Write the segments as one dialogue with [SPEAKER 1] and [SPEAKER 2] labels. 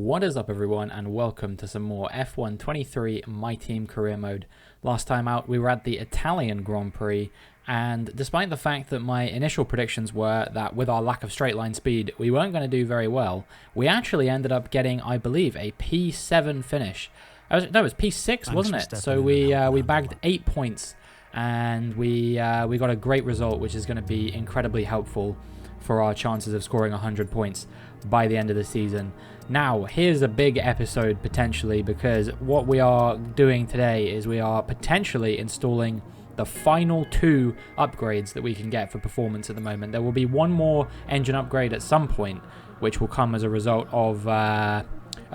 [SPEAKER 1] What is up everyone, and welcome to some more F1 23 My Team career mode. Last time out we were at the Italian Grand Prix, and despite the fact that my initial predictions were that with our lack of straight line speed we weren't going to do very well, we actually ended up getting, I believe, a P7 finish. No, it was P6, wasn't it? So we bagged 8 points, and we got a great result, which is going to be incredibly helpful for our chances of scoring 100 points by the end of the season. Now, here's a big episode potentially, because what we are doing today is we are potentially installing the final 2 upgrades that we can get for performance at the moment. There will be one more engine upgrade at some point, which will come as a result of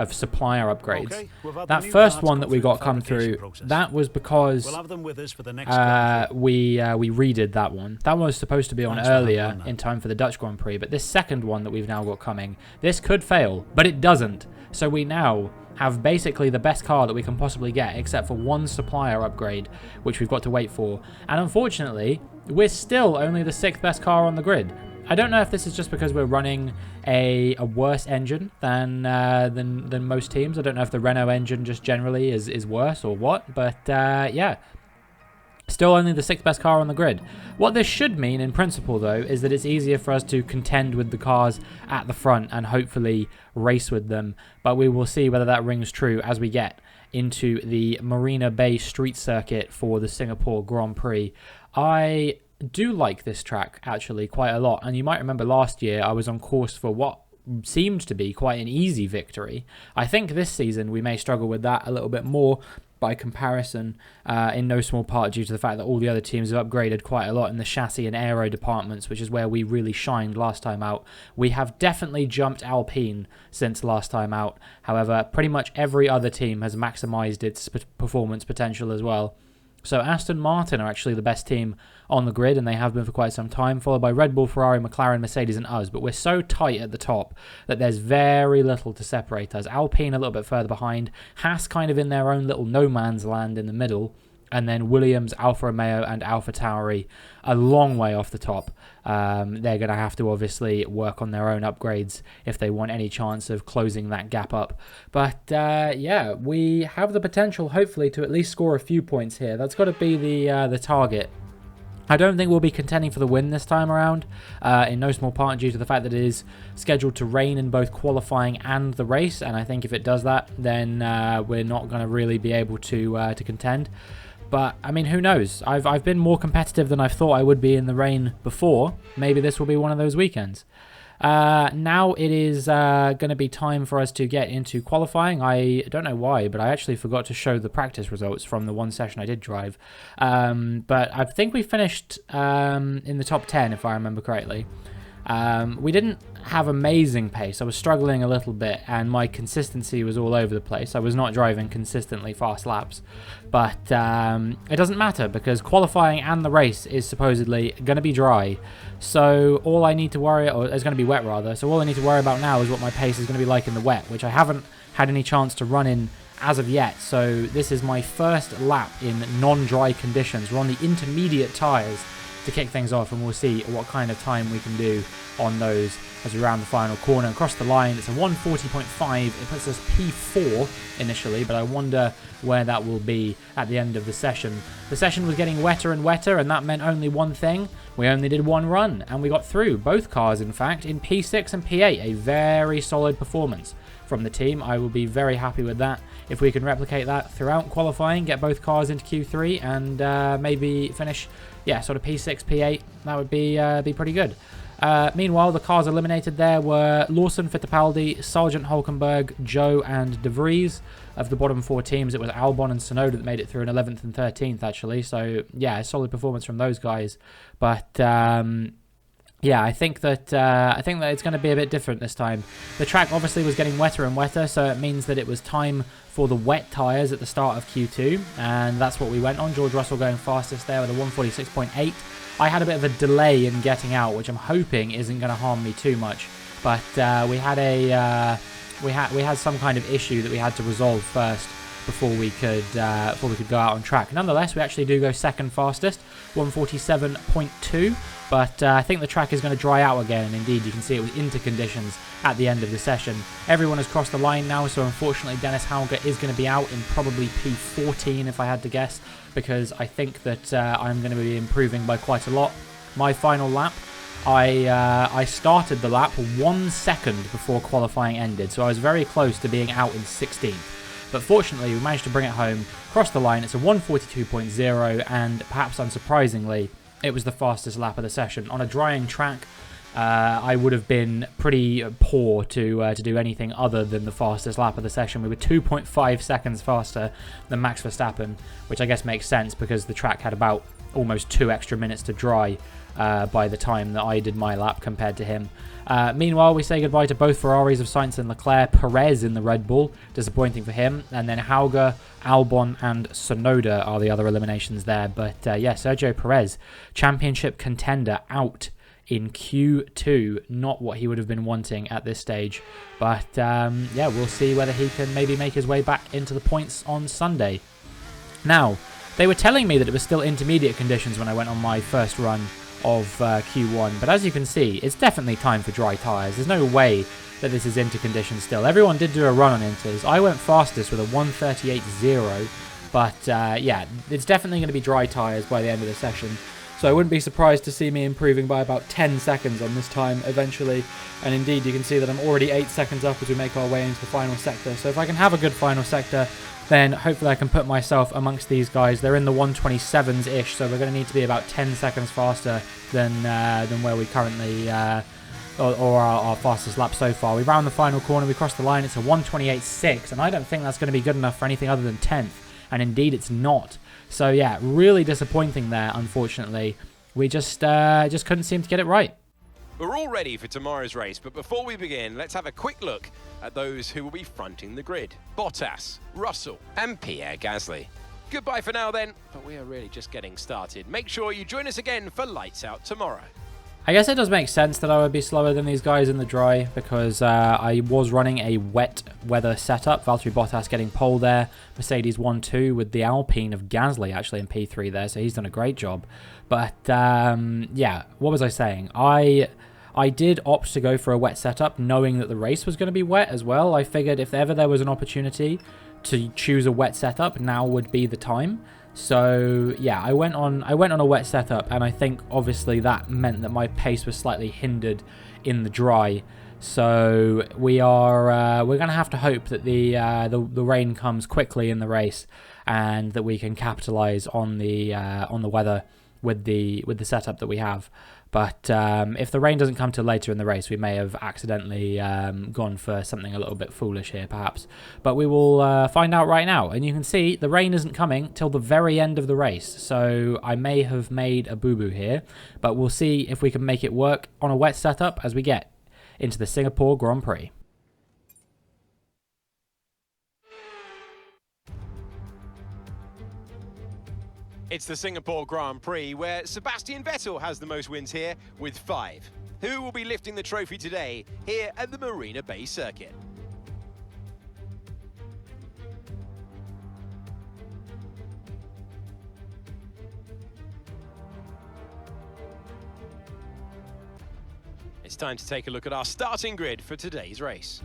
[SPEAKER 1] supplier upgrades. Okay, that first one that we got come through, that was because we redid that one. That one was supposed to be on earlier in time for the Dutch Grand Prix, but this second one that we've now got coming, this could fail, but it doesn't. So we now have basically the best car that we can possibly get, except for one supplier upgrade, which we've got to wait for. And unfortunately, we're still only the 6th best car on the grid. I don't know if this is just because we're running a worse engine than most teams. I don't know if the Renault engine just generally is worse or what, but yeah. Still only the 6th best car on the grid. What this should mean in principle, though, is that it's easier for us to contend with the cars at the front and hopefully race with them. But we will see whether that rings true as we get into the Marina Bay Street Circuit for the Singapore Grand Prix. I do like this track actually quite a lot, and you might remember last year I was on course for what seemed to be quite an easy victory. I think this season we may struggle with that a little bit more by comparison, in no small part due to the fact that all the other teams have upgraded quite a lot in the chassis and aero departments, which is where we really shined last time out. We have definitely jumped Alpine since last time out. However, pretty much every other team has maximised its performance potential as well. So Aston Martin are actually the best team on the grid, and they have been for quite some time, followed by Red Bull, Ferrari, McLaren, Mercedes and us. But we're so tight at the top that there's very little to separate us. Alpine a little bit further behind, Haas kind of in their own little no man's land in the middle, and then Williams, Alfa Romeo and AlphaTauri a long way off the top. They're going to have to obviously work on their own upgrades if they want any chance of closing that gap up. But yeah, we have the potential hopefully to at least score a few points here. That's got to be the target. I don't think we'll be contending for the win this time around, in no small part due to the fact that it is scheduled to rain in both qualifying and the race, and I think if it does that, then we're not going to really be able to contend. But, I mean, who knows? I've been more competitive than I thought I would be in the rain before. Maybe this will be one of those weekends. Now it is going to be time for us to get into qualifying. I don't know why, but I actually forgot to show the practice results from the one session I did drive. But I think we finished in the top 10, if I remember correctly. We didn't have amazing pace. I was struggling a little bit, and my consistency was all over the place. I was not driving consistently fast laps, but it doesn't matter because qualifying and the race is supposedly going to be dry. So all I need to worry, or it's going to be wet rather, so all I need to worry about now is what my pace is going to be like in the wet, which I haven't had any chance to run in as of yet. So this is my first lap in non-dry conditions. We're on the intermediate tyres to kick things off, and we'll see what kind of time we can do on those as we round the final corner. Across the line, it's a 140.5. It puts us P4 initially, but I wonder where that will be at the end of the session. The session was getting wetter and wetter, and that meant only one thing. We only did one run, and we got through. Both cars, in fact, in P6 and P8. A very solid performance from the team. I will be very happy with that. If we can replicate that throughout qualifying, get both cars into Q3, and maybe finish, yeah, sort of P6, P8, that would be pretty good. Meanwhile, the cars eliminated there were Lawson, Fittipaldi, Sargent, Hulkenberg, Joe and De Vries. Of the bottom 4 teams, it was Albon and Tsunoda that made it through in 11th and 13th, actually. So, yeah, a solid performance from those guys. But, yeah, I think that it's going to be a bit different this time. The track obviously was getting wetter and wetter, so it means that it was time for the wet tyres at the start of Q2, and that's what we went on. George Russell going fastest there with a 146.8. I had a bit of a delay in getting out, which I'm hoping isn't going to harm me too much. But we had some kind of issue that we had to resolve first. before we could go out on track. Nonetheless, we actually do go second fastest, 1:47.2. But I think the track is going to dry out again, and indeed you can see it was into conditions at the end of the session. Everyone has crossed the line now, so unfortunately Dennis Hauger is going to be out in probably P14 if I had to guess, because I think that I'm going to be improving by quite a lot. My final lap, I started the lap 1 second before qualifying ended, so I was very close to being out in 16th. But fortunately, we managed to bring it home, cross the line. It's a 1:42.0, and perhaps unsurprisingly, it was the fastest lap of the session. On a drying track, I would have been pretty poor to do anything other than the fastest lap of the session. We were 2.5 seconds faster than Max Verstappen, which I guess makes sense because the track had about almost 2 extra minutes to dry by the time that I did my lap compared to him. Meanwhile, we say goodbye to both Ferraris of Sainz and Leclerc. Perez in the Red Bull, disappointing for him. And then Hauger, Albon and Tsunoda are the other eliminations there. But yeah, Sergio Perez, championship contender, out in Q2. Not what he would have been wanting at this stage. But yeah, we'll see whether he can maybe make his way back into the points on Sunday. Now, they were telling me that it was still intermediate conditions when I went on my first run of Q1, but as you can see, it's definitely time for dry tyres. There's no way that this is inter conditions still. Everyone did do a run on inters. I went fastest with a 1:38.0, but yeah, it's definitely going to be dry tyres by the end of the session. So I wouldn't be surprised to see me improving by about 10 seconds on this time eventually. And indeed, you can see that I'm already 8 seconds up as we make our way into the final sector. So if I can have a good final sector, then hopefully I can put myself amongst these guys. They're in the 1:27s-ish, so we're going to need to be about 10 seconds faster than where we currently, or our fastest lap so far. We round the final corner, we cross the line, it's a 1:28.6, and I don't think that's going to be good enough for anything other than 10th, and indeed it's not. So yeah, really disappointing there, unfortunately. We just couldn't seem to get it right.
[SPEAKER 2] We're all ready for tomorrow's race, but before we begin, let's have a quick look at those who will be fronting the grid. Bottas, Russell and Pierre Gasly. Goodbye for now then, but we are really just getting started. Make sure you join us again for Lights Out tomorrow.
[SPEAKER 1] I guess it does make sense that I would be slower than these guys in the dry because I was running a wet weather setup. Valtteri Bottas getting pole there. Mercedes 1-2 with the Alpine of Gasly actually in P3 there, so he's done a great job. But yeah, what was I saying? I did opt to go for a wet setup knowing that the race was going to be wet as well. I figured if ever there was an opportunity to choose a wet setup, now would be the time. So yeah, I went on a wet setup, and I think obviously that meant that my pace was slightly hindered in the dry. So we're gonna have to hope that the rain comes quickly in the race, and that we can capitalize on the weather with the setup that we have. But if the rain doesn't come till later in the race, we may have accidentally gone for something a little bit foolish here, perhaps. But we will find out right now. And you can see the rain isn't coming till the very end of the race. So I may have made a boo-boo here. But we'll see if we can make it work on a wet setup as we get into the Singapore Grand Prix.
[SPEAKER 2] It's the Singapore Grand Prix, where Sebastian Vettel has the most wins here with 5. Who will be lifting the trophy today here at the Marina Bay Circuit? It's time to take a look at our starting grid for today's race.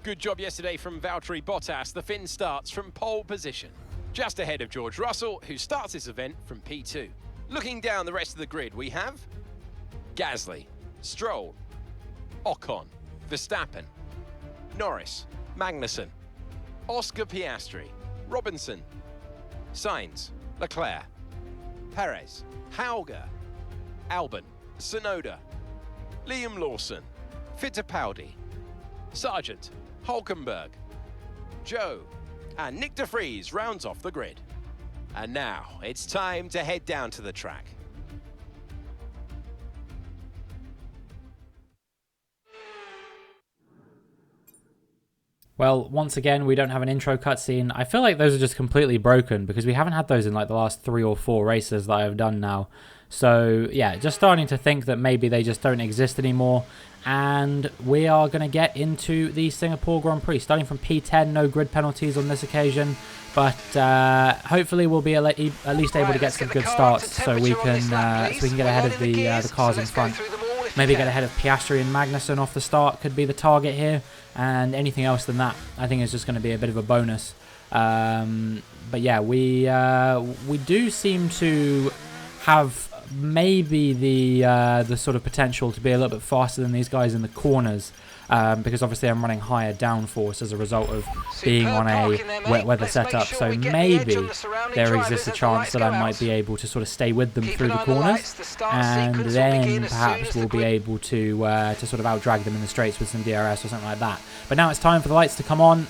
[SPEAKER 2] Good job yesterday from Valtteri Bottas. The Finn starts from pole position, just ahead of George Russell, who starts this event from P2. Looking down the rest of the grid, we have Gasly, Stroll, Ocon, Verstappen, Norris, Magnussen, Oscar Piastri, Robinson, Sainz, Leclerc, Perez, Hauger, Albon, Tsunoda, Liam Lawson, Fittipaldi, Sargent, Hulkenberg, Joe, and Nick de Vries rounds off the grid. And now it's time to head down to the track.
[SPEAKER 1] Well, once again, we don't have an intro cutscene. I feel like those are just completely broken because we haven't had those in like the last 3 or 4 races that I've done now. So yeah, just starting to think that maybe they just don't exist anymore. And we are going to get into the Singapore Grand Prix, starting from P10. No grid penalties on this occasion, but hopefully we'll be at least able to get some good starts, so we can get ahead of the cars in front. Maybe get ahead of Piastri and Magnussen off the start could be the target here, and anything else than that I think is just going to be a bit of a bonus. But yeah, we do seem to have maybe the sort of potential to be a little bit faster than these guys in the corners, because obviously I'm running higher downforce as a result of being on a wet weather setup, so maybe there exists a chance that I might be able to sort of stay with them through the corners, and then perhaps we'll be able to sort of outdrag them in the straights with some DRS or something like that. But now it's time for the lights to come on,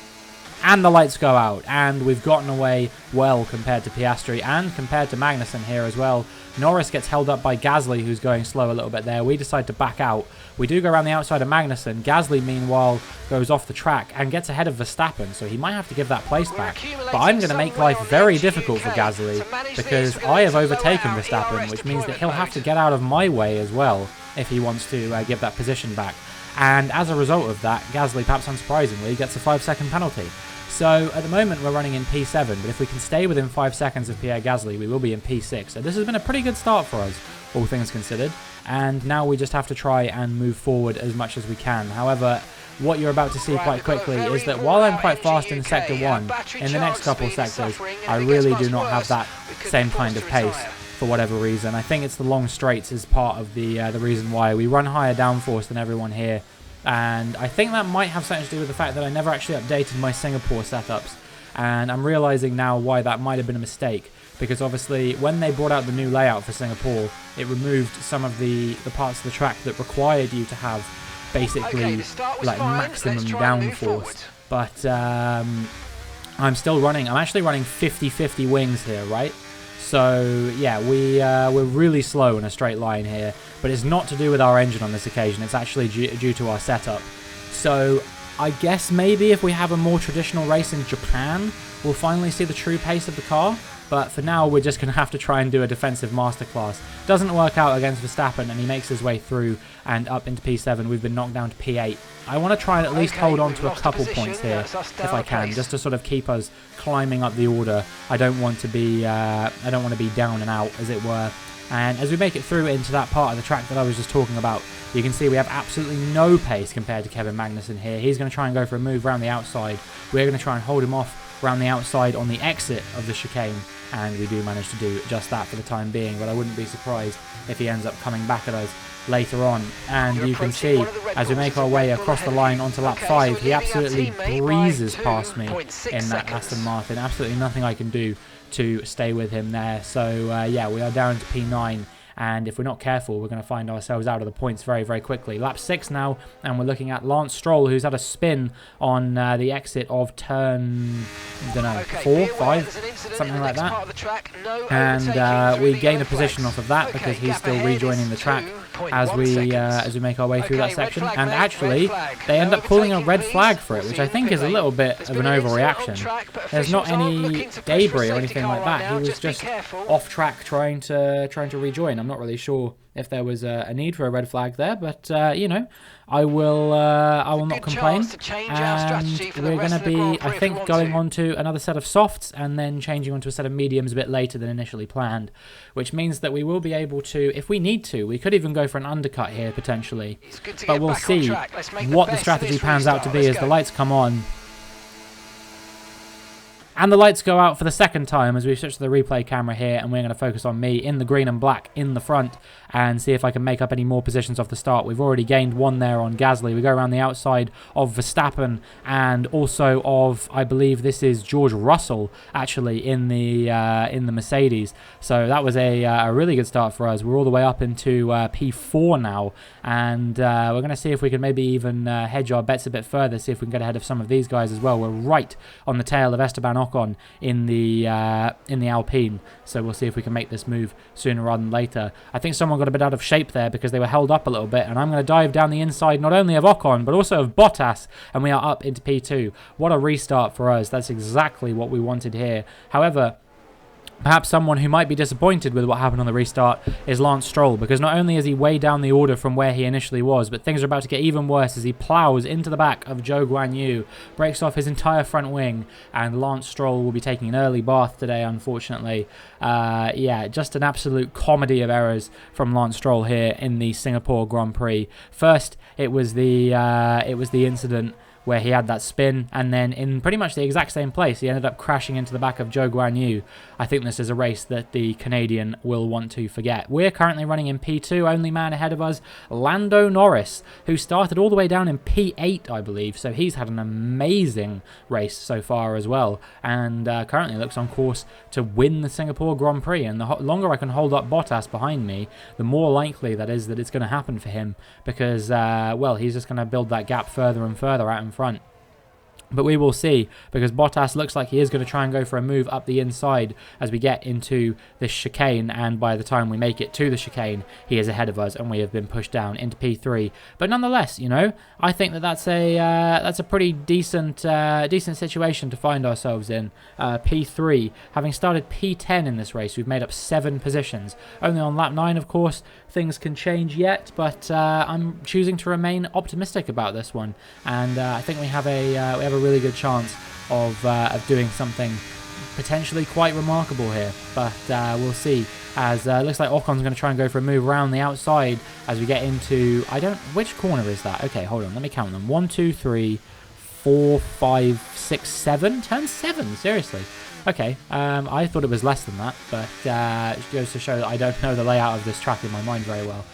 [SPEAKER 1] and the lights go out, and we've gotten away well compared to Piastri and compared to Magnussen here as well. Norris gets held up by Gasly, who's going slow a little bit there. We decide to back out. We do go around the outside of Magnussen. Gasly, meanwhile, goes off the track and gets ahead of Verstappen, so he might have to give that place back. But I'm going to make life very difficult for Gasly because I have overtaken Verstappen, which means that he'll have to get out of my way as well if he wants to give that position back. And as a result of that, Gasly, perhaps unsurprisingly, gets a 5-second penalty. So at the moment we're running in P7, but if we can stay within 5 seconds of Pierre Gasly, we will be in P6. So this has been a pretty good start for us, all things considered. And now we just have to try and move forward as much as we can. However, what you're about to see quite quickly is that while I'm quite fast in Sector 1, in the next couple of sectors, I really do not have that same kind of pace for whatever reason. I think it's the long straights is part of the reason why. We run higher downforce than everyone here. And I think that might have something to do with the fact that I never actually updated my Singapore setups. And I'm realizing now why that might have been a mistake. Because obviously, when they brought out the new layout for Singapore, it removed some of the parts of the track that required you to have basically like maximum downforce. But I'm still running. I'm actually running 50-50 wings here, right? So yeah, we're really slow in a straight line here, but it's not to do with our engine on this occasion. It's actually due to our setup. So I guess maybe if we have a more traditional race in Japan, we'll finally see the true pace of the car. But for now, we're just going to have to try and do a defensive masterclass. Doesn't work out against Verstappen, and he makes his way through and up into P7. We've been knocked down to P8. I want to try and at least hold on to a couple points here, if I can, just to sort of keep us climbing up the order. I don't want to be down and out, as it were. And as we make it through into that part of the track that I was just talking about, you can see we have absolutely no pace compared to Kevin Magnussen here. He's going to try and go for a move around the outside. We're going to try and hold him off around the outside on the exit of the chicane, and we do manage to do just that for the time being, but I wouldn't be surprised if he ends up coming back at us later on. And you can see as we make our way across the line onto lap 5, he absolutely breezes past me in that Aston Martin. Absolutely nothing I can do to stay with him there. So yeah, we are down to P9. And if we're not careful, we're going to find ourselves out of the points very, very quickly. Lap 6 now, and we're looking at Lance Stroll, who's had a spin on the exit of turn, I don't know, 4, 5, something like that. And we gain a position off of that because he's still rejoining the track as we make our way through that section. And actually, they end up pulling a red flag for it, which I think is a little bit of an overreaction. There's not any debris or anything like that. He was just off track trying to rejoin. I'm not really sure if there was a need for a red flag there, but you know, I will not complain. And we're going to be, I think, going on to another set of softs and then changing onto a set of mediums a bit later than initially planned, which means that we will be able to, if we need to, we could even go for an undercut here potentially. But we'll see what the strategy pans out to be as the lights come on. And the lights go out for the second time as we switch to the replay camera here, and we're going to focus on me in the green and black in the front and see if I can make up any more positions off the start. We've already gained one there on Gasly. We go around the outside of Verstappen and also of, I believe this is George Russell, actually, in the Mercedes. So that was a really good start for us. We're all the way up into P4 now, and we're going to see if we can maybe even hedge our bets a bit further, see if we can get ahead of some of these guys as well. We're right on the tail of Esteban Ocon Ocon in the Alpine. So we'll see if we can make this move sooner rather than later. I think someone got a bit out of shape there because they were held up a little bit, and I'm going to dive down the inside not only of Ocon but also of Bottas, and we are up into P2. What a restart for us. That's exactly what we wanted here. However, perhaps someone who might be disappointed with what happened on the restart is Lance Stroll, because not only is he way down the order from where he initially was, but things are about to get even worse as he plows into the back of Zhou Guanyu, breaks off his entire front wing, and Lance Stroll will be taking an early bath today, unfortunately. Yeah, just an absolute comedy of errors from Lance Stroll here in the Singapore Grand Prix. First, it was the incident where he had that spin, and then in pretty much the exact same place, he ended up crashing into the back of Zhou Guanyu. I think this is a race that the Canadian will want to forget. We're currently running in P2, only man ahead of us, Lando Norris, who started all the way down in P8, I believe, so he's had an amazing race so far as well, and currently looks on course to win the Singapore Grand Prix, and the longer I can hold up Bottas behind me, the more likely that is that it's going to happen for him, because, well, he's just going to build that gap further and further out in front. But we will see, because Bottas looks like he is going to try and go for a move up the inside as we get into this chicane, and by the time we make it to the chicane, he is ahead of us and we have been pushed down into P3. But nonetheless, you know, I think that that's a pretty decent situation to find ourselves in. P3, having started P10 in this race, we've made up 7 positions. Only on lap 9, of course, things can change yet, but I'm choosing to remain optimistic about this one, and I think we have a really good chance of doing something potentially quite remarkable here, but we'll see, as it looks like Ocon's going to try and go for a move around the outside as we get into, which corner is that? Okay, hold on, let me count them. 1, 2, 3, 4, 5, 6, 7, turn 7, seriously. Okay, I thought it was less than that, but it goes to show that I don't know the layout of this track in my mind very well.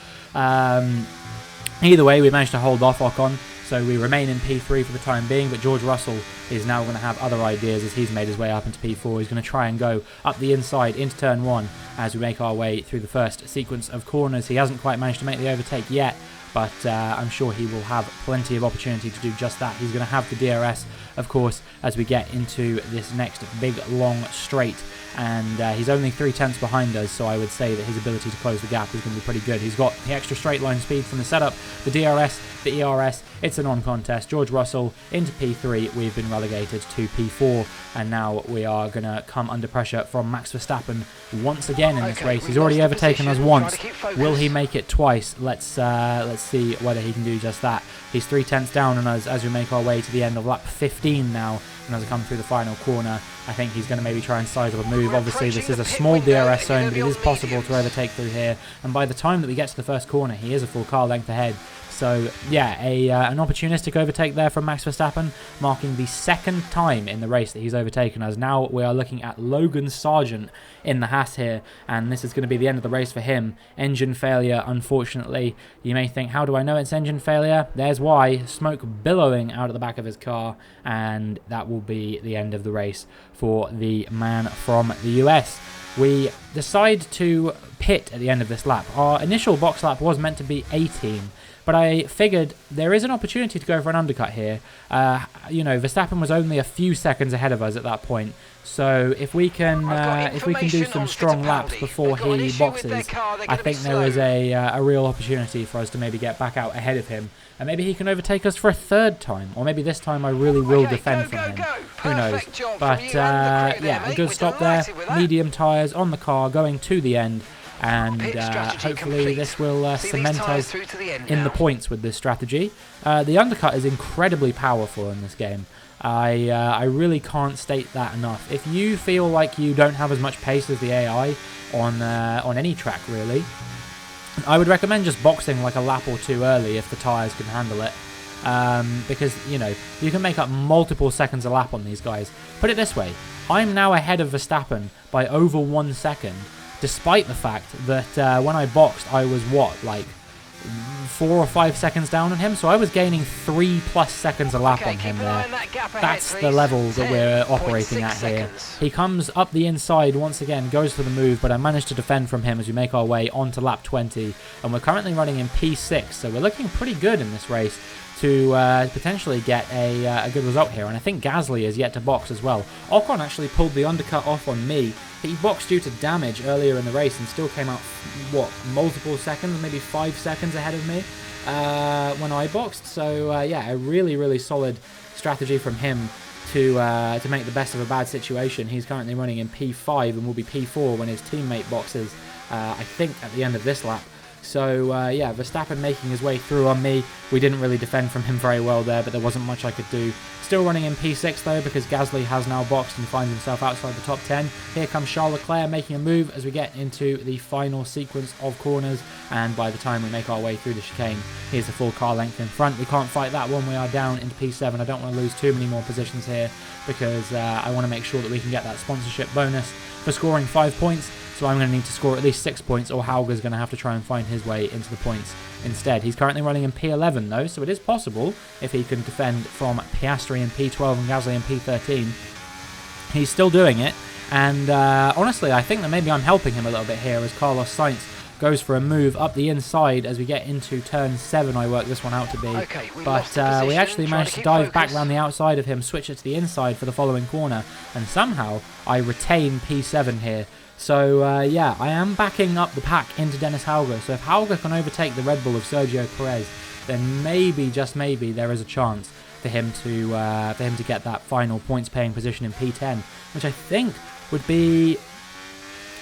[SPEAKER 1] Either way, we managed to hold off Ocon, so we remain in P3 for the time being, but George Russell is now going to have other ideas as he's made his way up into P4. He's going to try and go up the inside into turn 1 as we make our way through the first sequence of corners. He hasn't quite managed to make the overtake yet, but I'm sure he will have plenty of opportunity to do just that. He's going to have the DRS, of course, as we get into this next big, long straight, and he's only 3/10 behind us, so I would say that his ability to close the gap is going to be pretty good. He's got the extra straight line speed from the setup, the DRS, the ERS. It's a non-contest. George Russell into P3. We've been relegated to P4, and now we are going to come under pressure from Max Verstappen once again in this race. He's already overtaken us once. Will he make it twice? Let's see whether he can do just that. He's 3/10 down on us as we make our way to the end of lap 15 now, and as I come through the final corner, I think he's going to maybe try and size up a move. Obviously, this is a small DRS zone, but it is possible to overtake through here, and by the time that we get to the first corner, he is a full car length ahead. So, yeah, an opportunistic overtake there from Max Verstappen, marking the second time in the race that he's overtaken us. Now we are looking at Logan Sargent in the Haas here, and this is going to be the end of the race for him. Engine failure, unfortunately. You may think, how do I know it's engine failure? There's why. Smoke billowing out of the back of his car, and that will be the end of the race for the man from the US. We decide to pit at the end of this lap. Our initial box lap was meant to be 18, but I figured there is an opportunity to go for an undercut here. You know, Verstappen was only a few seconds ahead of us at that point, so if we can do some strong laps before he boxes, I think there is a real opportunity for us to maybe get back out ahead of him, and maybe he can overtake us for a third time, or maybe this time I really will defend from him. Who knows? But yeah, a good stop there. Medium tyres on the car going to the end. And hopefully this will cement us in the points with this strategy. The undercut is incredibly powerful in this game. I really can't state that enough. If you feel like you don't have as much pace as the AI on any track really, I would recommend just boxing like a lap or two early if the tyres can handle it. Because, you know, you can make up multiple seconds a lap on these guys. Put it this way, I'm now ahead of Verstappen by over 1 second. Despite the fact that when I boxed, I was, like 4 or 5 seconds down on him? So I was gaining 3+ seconds a lap on him there. That's the level that we're operating at here. He comes up the inside once again, goes for the move, but I managed to defend from him as we make our way onto lap 20. And we're currently running in P6, so we're looking pretty good in this race. to potentially get a good result here. And I think Gasly is yet to box as well. Ocon actually pulled the undercut off on me. He boxed due to damage earlier in the race and still came out, what, multiple seconds, maybe 5 seconds ahead of me when I boxed. So yeah, a really, really solid strategy from him to make the best of a bad situation. He's currently running in P5 and will be P4 when his teammate boxes, I think, at the end of this lap. So yeah, Verstappen making his way through on me. We didn't really defend from him very well there, but there wasn't much I could do. Still running in P6 though, because Gasly has now boxed and finds himself outside the top 10. Here comes Charles Leclerc making a move as we get into the final sequence of corners, and by the time we make our way through the chicane, here's a full car length in front. We can't fight that one. We are down into P7. I don't want to lose too many more positions here, because I want to make sure that we can get that sponsorship bonus for scoring 5 points. So I'm going to need to score at least 6 points, or Hauger's going to have to try and find his way into the points instead. He's currently running in P11 though, so it is possible if he can defend from Piastri in P12 and Gasly in P13. He's still doing it, and honestly I think that maybe I'm helping him a little bit here as Carlos Sainz goes for a move up the inside as we get into turn 7. I worked this one out to be, but we actually managed to dive back around the outside of him, switch it to the inside for the following corner, and somehow I retain P7 here. So yeah, I am backing up the pack into Dennis Hauger. So if Hauger can overtake the Red Bull of Sergio Perez, then maybe, just maybe, there is a chance for him to get that final points-paying position in P10, which I think would be,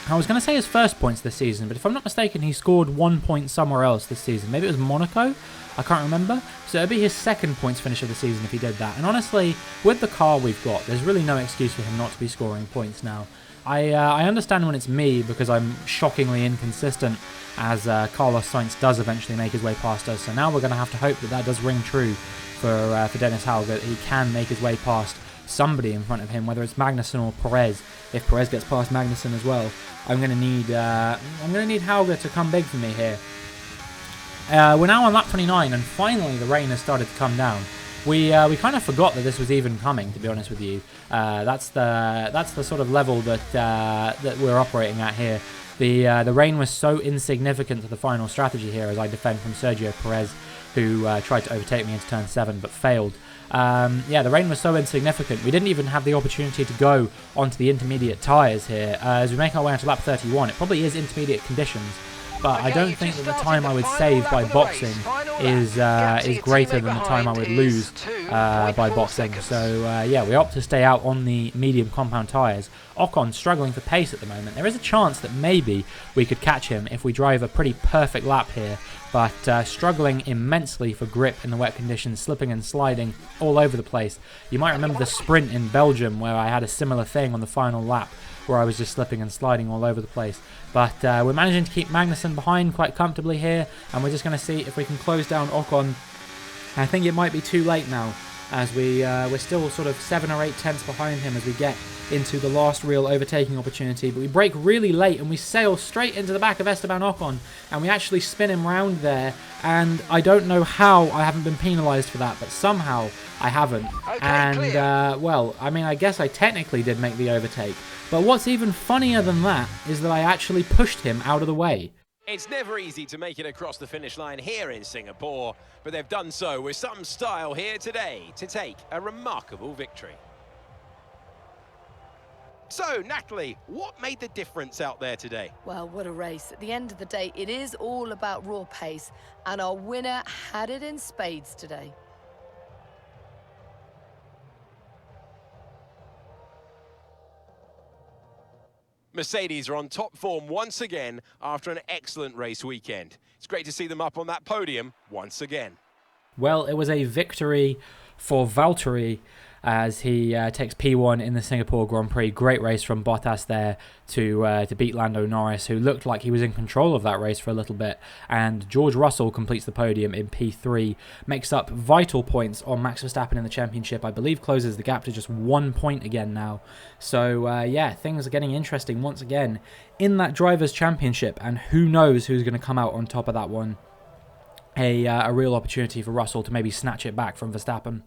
[SPEAKER 1] I was going to say his first points this season, but if I'm not mistaken, he scored 1 point somewhere else this season. Maybe it was Monaco? I can't remember. So it would be his second points finish of the season if he did that. And honestly, with the car we've got, there's really no excuse for him not to be scoring points now. I understand when it's me because I'm shockingly inconsistent, as Carlos Sainz does eventually make his way past us. So now we're going to have to hope that that does ring true for Dennis Hauger, that he can make his way past somebody in front of him, whether it's Magnussen or Perez. If Perez gets past Magnussen as well, I'm going to need Hauger to come big for me here. We're now on lap 29, and finally the rain has started to come down. We kind of forgot that this was even coming, to be honest with you. That's the sort of level that that we're operating at here. The rain was so insignificant to the final strategy here as I defend from Sergio Perez, who tried to overtake me into turn 7 but failed. Yeah, the rain was so insignificant. We didn't even have the opportunity to go onto the intermediate tyres here. As we make our way onto lap 31, it probably is intermediate conditions, but I don't think that the time I would save by boxing is greater than the time I would lose by boxing. So yeah, we opt to stay out on the medium compound tyres. Ocon struggling for pace at the moment. There is a chance that maybe we could catch him if we drive a pretty perfect lap here, but struggling immensely for grip in the wet conditions, slipping and sliding all over the place. You might remember the sprint in Belgium where I had a similar thing on the final lap, where I was just slipping and sliding all over the place. But we're managing to keep Magnussen behind quite comfortably here, and we're just going to see if we can close down Ocon. I think it might be too late now, as we're still sort of 7 or 8 tenths behind him as we get into the last real overtaking opportunity. But we brake really late and we sail straight into the back of Esteban Ocon, and we actually spin him round there, and I don't know how I haven't been penalised for that, but somehow I haven't. Okay, and well, I mean, I guess I technically did make the overtake, but what's even funnier than that is that I actually pushed him out of the way.
[SPEAKER 2] It's never easy to make it across the finish line here in Singapore, but they've done so with some style here today to take a remarkable victory. So, Natalie, what made the difference out there today?
[SPEAKER 3] Well, what a race. At the end of the day, it is all about raw pace, and our winner had it in spades today.
[SPEAKER 2] Mercedes are on top form once again after an excellent race weekend. It's great to see them up on that podium once again.
[SPEAKER 1] Well, it was a victory for Valtteri as he takes P1 in the Singapore Grand Prix. Great race from Bottas there to beat Lando Norris, who looked like he was in control of that race for a little bit. And George Russell completes the podium in P3, makes up vital points on Max Verstappen in the championship. I believe closes the gap to just 1 point again now. So yeah, things are getting interesting once again in that Drivers' Championship, and who knows who's going to come out on top of that one. A real opportunity for Russell to maybe snatch it back from Verstappen.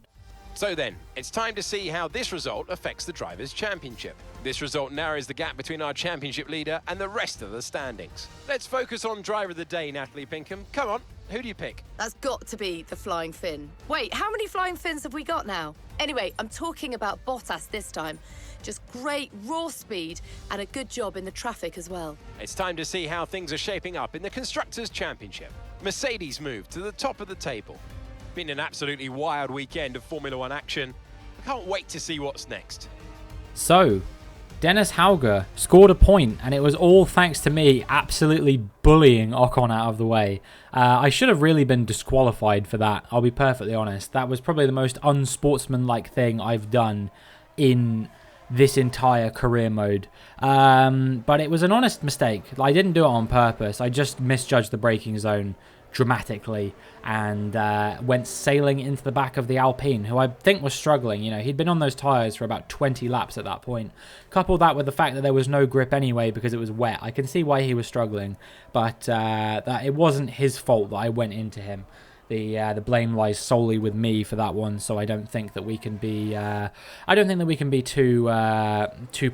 [SPEAKER 2] So then, it's time to see how this result affects the Drivers' Championship. This result narrows the gap between our championship leader and the rest of the standings. Let's focus on Driver of the Day, Natalie Pinkham. Come on, Who do you pick?
[SPEAKER 3] That's got to be the Flying Finn. Wait, how many Flying Finns have we got now? Anyway, I'm talking about Bottas this time. Just great raw speed and a good job in the traffic as well.
[SPEAKER 2] It's time to see how things are shaping up in the Constructors' Championship. Mercedes moved to the top of the table. Been an absolutely wild weekend of Formula One action. I can't wait to see what's next.
[SPEAKER 1] So, Dennis Hauger scored a point, and it was all thanks to me absolutely bullying Ocon out of the way. I should have really been disqualified for that, I'll be perfectly honest. That was probably the most unsportsmanlike thing I've done in this entire career mode. But it was an honest mistake. I didn't do it on purpose. I just misjudged the braking zone dramatically and went sailing into the back of the Alpine, who I think was struggling. You know, he'd been on those tyres for about 20 laps at that point. Couple that with the fact that there was no grip anyway because it was wet. I can see why he was struggling, but that it wasn't his fault that I went into him. The blame lies solely with me for that one, so I don't think that we can be too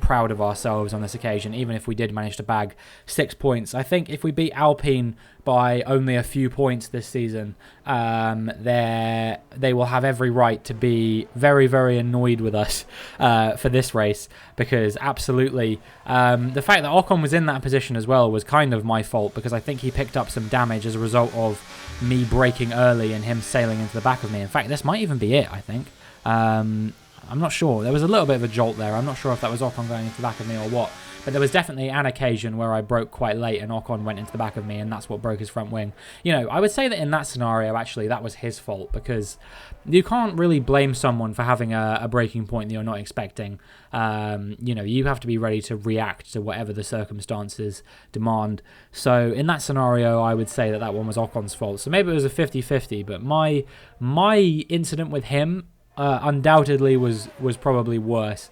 [SPEAKER 1] proud of ourselves on this occasion, even if we did manage to bag 6 points. I think if we beat Alpine by only a few points this season, they will have every right to be very, very annoyed with us for this race, because absolutely the fact that Ocon was in that position as well was kind of my fault, because I think he picked up some damage as a result of me braking early and him sailing into the back of me. In fact, this might even be it, I think. I'm not sure. There was a little bit of a jolt there. I'm not sure if that was Ocon going into the back of me or what. But there was definitely an occasion where I broke quite late and Ocon went into the back of me, and that's what broke his front wing. You know, I would say that in that scenario, actually, that was his fault, because you can't really blame someone for having a braking point that you're not expecting. You know, you have to be ready to react to whatever the circumstances demand. So in that scenario, I would say that that one was Ocon's fault. So maybe it was a 50-50, but my incident with him undoubtedly was probably worse.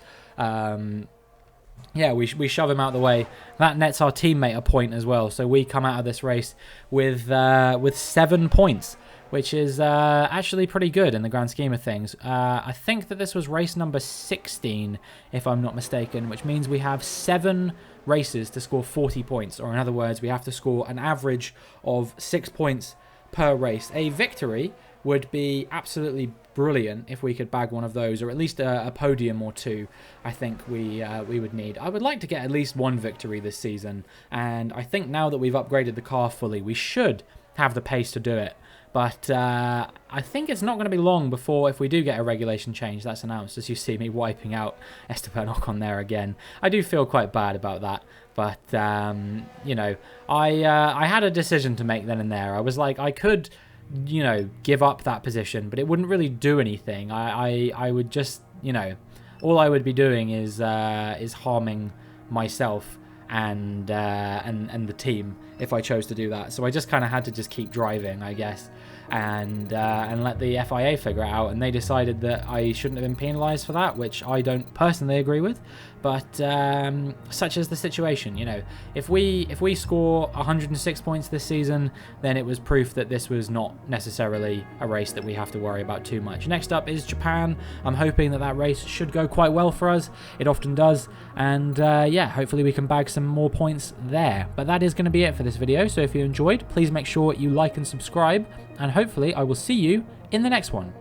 [SPEAKER 1] Yeah, we shove him out the way. That nets our teammate a point as well. So we come out of this race with 7 points, which is actually pretty good in the grand scheme of things. I think that this was race number 16, if I'm not mistaken, which means we have 7 races to score 40 points. Or in other words, we have to score an average of 6 points per race. A victory would be absolutely brilliant if we could bag one of those, or at least a podium or two. I think we would need. I would like to get at least 1 victory this season, and I think now that we've upgraded the car fully, we should have the pace to do it. But I think it's not going to be long before, if we do get a regulation change that's announced, as you see me wiping out Esteban Ocon there again. I do feel quite bad about that. But, you know, I had a decision to make then and there. I was like, I could, you know, give up that position, but it wouldn't really do anything. I would just, you know, all I would be doing is harming myself and the team if I chose to do that. So I just kind of had to just keep driving, I guess, and let the FIA figure it out. And they decided that I shouldn't have been penalised for that, which I don't personally agree with. But such is the situation, you know. If we score 106 points this season, then it was proof that this was not necessarily a race that we have to worry about too much. Next up is Japan. I'm hoping that that race should go quite well for us. It often does. And yeah, hopefully we can bag some more points there. But that is going to be it for this video. So if you enjoyed, please make sure you like and subscribe. And hopefully I will see you in the next one.